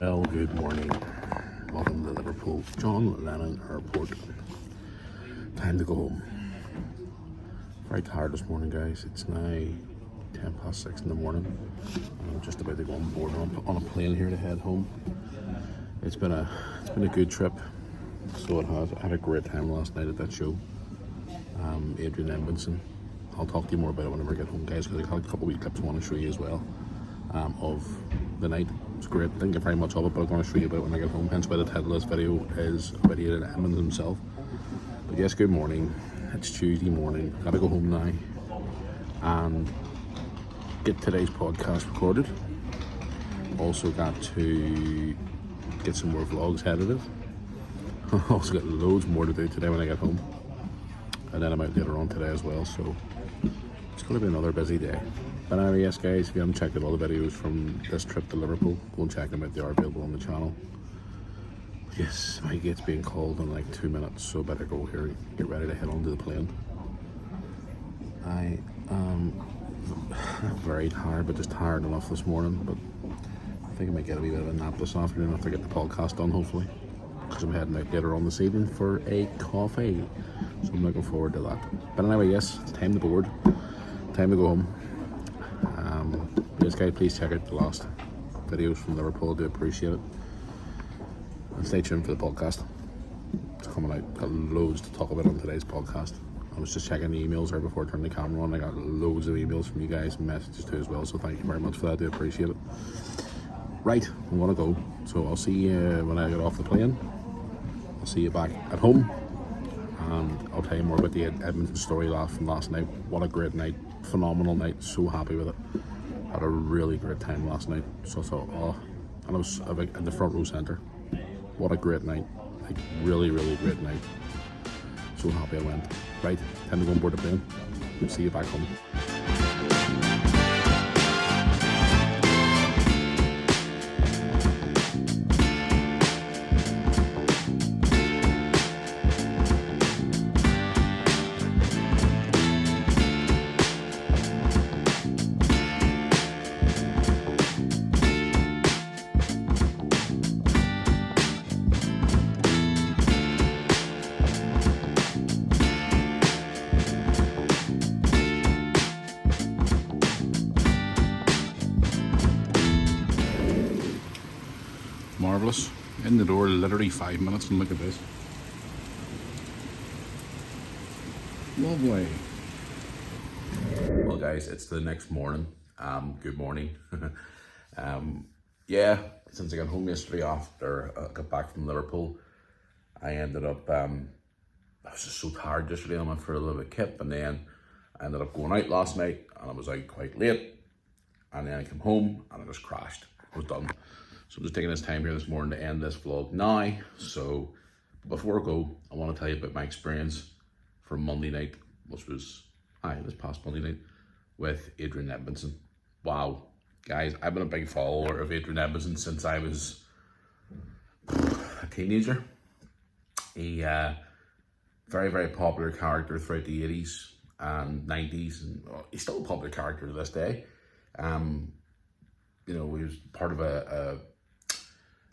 Well, good morning. Welcome to Liverpool John Lennon Airport. Time to go home. Very tired this morning, guys. It's now 6:10 in the morning. I'm just about to go on board on a plane here to head home. It's been a good trip. So it has. I had a great time last night at that show. Adrian Edmondson. I'll talk to you more about it whenever I get home, guys, because I have a couple of wee clips I want to show you as well. Of the night. It's great. Didn't get very much of it, but I'm going to show you about it when I get home. Hence why the title of this video is about Adrian Edmondson himself. But yes, good morning. It's Tuesday morning. Gotta go home now and get today's podcast recorded. Also got to get some more vlogs edited. Also got loads more to do today when I get home. And then I'm out later on today as well, so it's going to be another busy day. But anyway, yes guys, if you haven't checked out all the videos from this trip to Liverpool, go and check them out. They are available on the channel. Yes, my gate's being called in like 2 minutes, so better go here and get ready to head onto the plane. I am very tired, but just tired enough this morning. But I think I might get a wee bit of a nap this afternoon after I get the podcast done, hopefully. Because I'm heading out later on this evening for a coffee. So I'm looking forward to that. But anyway, yes, it's time to board. Time to go home. Yes guys, please check out the last videos from Liverpool. I do appreciate it. And stay tuned for the podcast. It's coming out. Got loads to talk about on today's podcast. I was just checking the emails there before turning the camera on. I got loads of emails from you guys and messages too as well. So thank you very much for that. I do appreciate it. Right, I'm gonna go. So I'll see you when I get off the plane. I'll see you back at home. And I'll tell you more about the Edmondson story from last night. What a great night. Phenomenal night. So happy with it. Had a really great time last night. And I was in the front row centre. What a great night. Like, really, really great night. So happy I went. Right, time to go on board the plane. See you back home. Marvellous. In the door, literally 5 minutes, and look at this. Lovely. Well guys, it's the next morning. Good morning. Yeah, since I got home yesterday after I got back from Liverpool, I ended up, I was just so tired yesterday. I went for a little bit of kip, and then I ended up going out last night, and I was out quite late, and then I came home and I just crashed. I was done. So I'm just taking this time here this morning to end this vlog now. So before I go, I want to tell you about my experience from Monday night, which was this past Monday night, with Adrian Edmondson. Wow, guys, I've been a big follower of Adrian Edmondson since I was a teenager. He very, very popular character throughout the 80s and 90s, and he's still a popular character to this day. You know, he was part of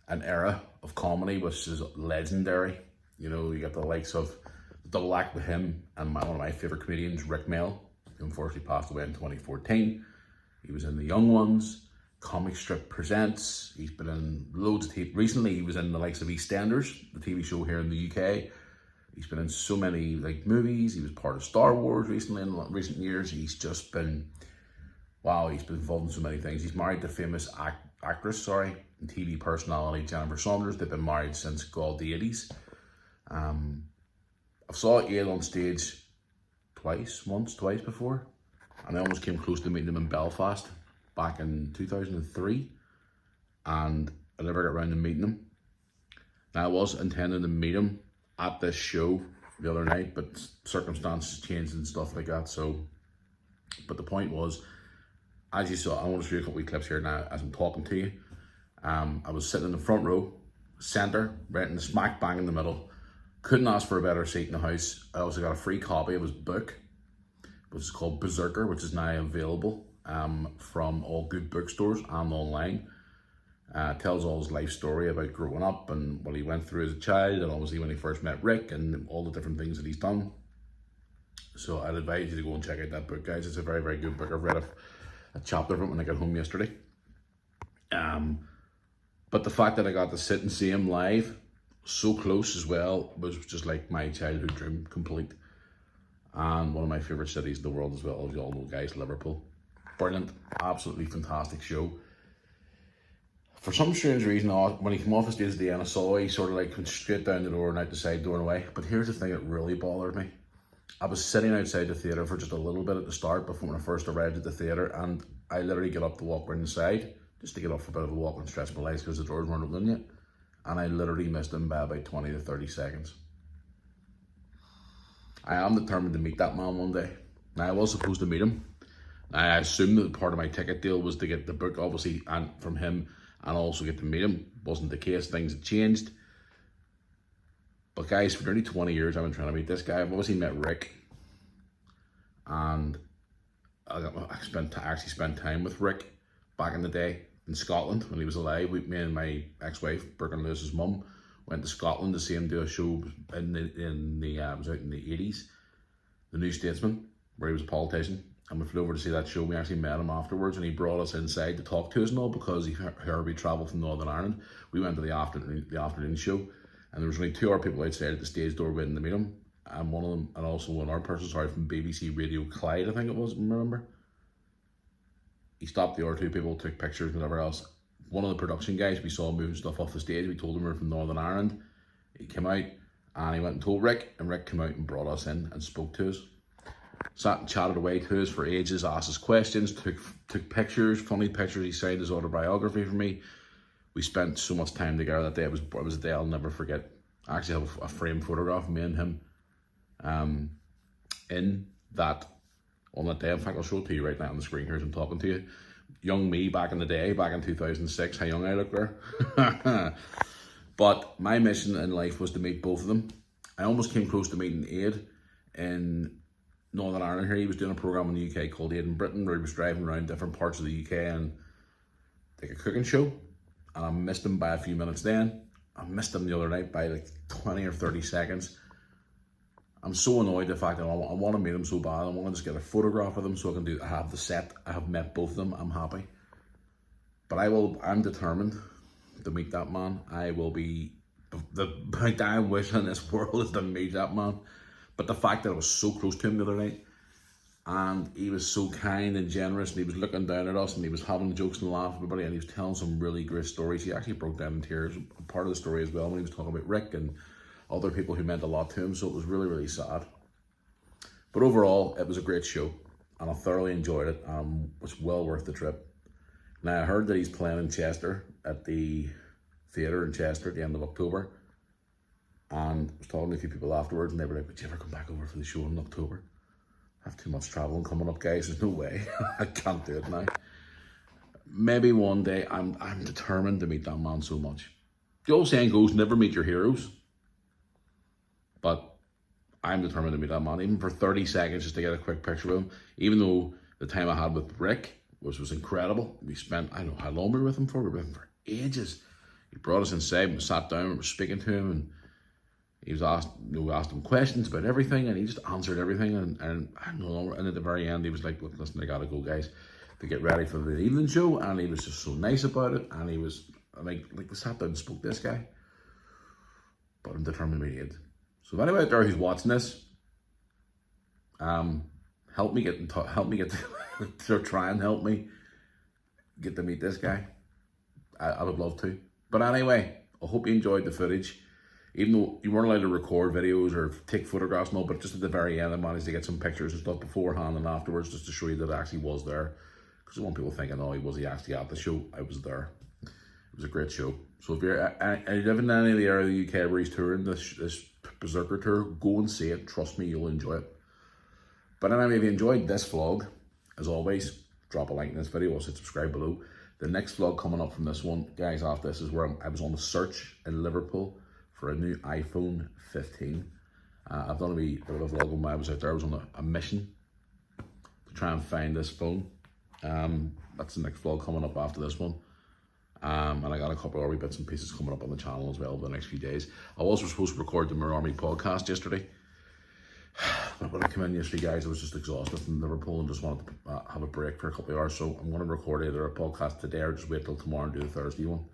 an era of comedy which is legendary. You know, you got the likes of the double act with him and one of my favourite comedians, Rick Mail, who unfortunately passed away in 2014. He was in The Young Ones, Comic Strip Presents. He's been in loads of TV. Recently, he was in the likes of EastEnders, the TV show here in the UK. He's been in so many movies. He was part of Star Wars recently in recent years. He's just been, wow, he's been involved in so many things. He's married to famous actress, and TV personality Jennifer Saunders. They've been married since God the 80s. I've saw Ed on stage twice before, and I almost came close to meeting him in Belfast back in 2003, and I never got around to meeting him. Now I was intending to meet him at this show the other night, but circumstances changed and stuff like that. So, but the point was, as you saw, I want to show you a couple of clips here now as I'm talking to you. I was sitting in the front row, centre, right in the smack bang in the middle. Couldn't ask for a better seat in the house. I also got a free copy of his book, which is called Beraerker, which is now available from all good bookstores and online. Tells all his life story about growing up and what he went through as a child, and obviously when he first met Rick and all the different things that he's done. So I'd advise you to go and check out that book, guys. It's a very, very good book. I've read a chapter of it when I got home yesterday. But the fact that I got to sit and see him live, so close as well, was just like my childhood dream complete. And one of my favourite cities in the world as well, as you all know, guys, Liverpool. Brilliant, absolutely fantastic show. For some strange reason, when he came off the stage at the end, I saw he sort of like went straight down the door and out the side door and away. But here's the thing that really bothered me. I was sitting outside the theatre for just a little bit at the start before when I first arrived at the theatre, and I literally get up to walk around the side, just to get up for a bit of a walk and stretch my legs because the doors weren't open yet. And I literally missed him by about 20 to 30 seconds. I am determined to meet that man one day. Now, I was supposed to meet him. I assumed that part of my ticket deal was to get the book, obviously, and from him, and also get to meet him. Wasn't the case, things had changed. But guys, for nearly 20 years I've been trying to meet this guy. I've obviously met Rick, and I actually spent time with Rick back in the day in Scotland when he was alive. Me and my ex-wife, Beraerker Lewis's mum, went to Scotland to see him do a show it was out in the 80s, The New Statesman, where he was a politician. And we flew over to see that show. We actually met him afterwards, and he brought us inside to talk to us and all, because he heard we travelled from Northern Ireland. We went to the afternoon show, and there was only 2 other people outside at the stage door waiting to meet him. And one of them, and also one other person, from BBC Radio Clyde, I think it was, remember? He stopped the other 2 people, took pictures and whatever else. One of the production guys, we saw moving stuff off the stage. We told him we were from Northern Ireland. He came out and he went and told Rick, and Rick came out and brought us in and spoke to us. Sat and chatted away to us for ages, asked us questions, took pictures, funny pictures. He signed his autobiography for me. We spent so much time together that day. It was a day I'll never forget. I actually have a framed photograph of me and him in that, on that day. In fact, I'll show it to you right now on the screen here as I'm talking to you. Young me back in the day, back in 2006, how young I look there. But my mission in life was to meet both of them. I almost came close to meeting Aid in Northern Ireland here. He was doing a programme in the UK called Aid in Britain, where he was driving around different parts of the UK and like a cooking show. And I missed him by a few minutes then. I missed him the other night by like 20 or 30 seconds. I'm so annoyed the fact that I want to meet him so bad. I want to just get a photograph of them so I have the set. I have met both of them. I'm happy. But I'm determined to meet that man. I will be, my dying wish in this world is to meet that man. But the fact that I was so close to him the other night, and he was so kind and generous, and he was looking down at us, and he was having jokes and laughing with everybody, and he was telling some really great stories. He actually broke down in tears, part of the story as well, when he was talking about Rick and other people who meant a lot to him. So it was really, really sad. But overall, it was a great show, and I thoroughly enjoyed it. It was well worth the trip. Now, I heard that he's playing in Chester at the theatre in Chester at the end of October. And I was talking to a few people afterwards, and they were like, would you ever come back over for the show in October? I have too much travelling coming up, guys. There's no way. I can't do it now. Maybe one day. I'm determined to meet that man so much. The old saying goes, never meet your heroes. But I'm determined to meet that man, even for 30 seconds, just to get a quick picture with him. Even though the time I had with Rick was incredible. We spent, I don't know how long we were with him for. We were with him for ages. He brought us inside, and we sat down, and we were speaking to him, and he was asked, we asked him questions about everything, and he just answered everything. And I don't know, and at the very end, he was like, look, listen, I gotta go, guys, to get ready for the evening show. And he was just so nice about it. And he was like we sat down and spoke to this guy. But I'm determined to meet Aid. So if anyone out there who's watching this, help me get to try and help me get to meet this guy. I would love to. But anyway, I hope you enjoyed the footage. Even though you weren't allowed to record videos or take photographs and all, but just at the very end I managed to get some pictures and stuff beforehand and afterwards, just to show you that I actually was there. Because I want people thinking, oh, was he actually at the show? I was there. It was a great show. So if you're living in any of the area of the UK where he's touring this Beraerker tour, go and see it. Trust me, you'll enjoy it. But anyway, if you enjoyed this vlog, as always, drop a like in this video, also subscribe below. The next vlog coming up from this one, guys, after this is where I was on the search in Liverpool for a new iPhone 15. I've done a wee bit of a vlog when I was out there. I was on a mission to try and find this phone. That's the next vlog coming up after this one. And I got a couple of wee bits and pieces coming up on the channel as well over the next few days. I was supposed to record the Mirror Army podcast yesterday. But when I came in yesterday, guys, I was just exhausted from Liverpool and just wanted to have a break for a couple of hours. So I'm going to record either a podcast today or just wait till tomorrow and do the Thursday one.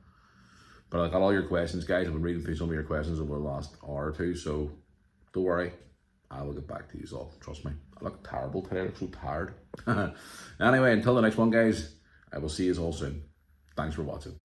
But I got all your questions, guys. I've been reading through some of your questions over the last hour or two. So don't worry, I will get back to you all. Trust me. I look terrible today. I look so tired. Anyway, until the next one, guys, I will see you all soon. Thanks for watching.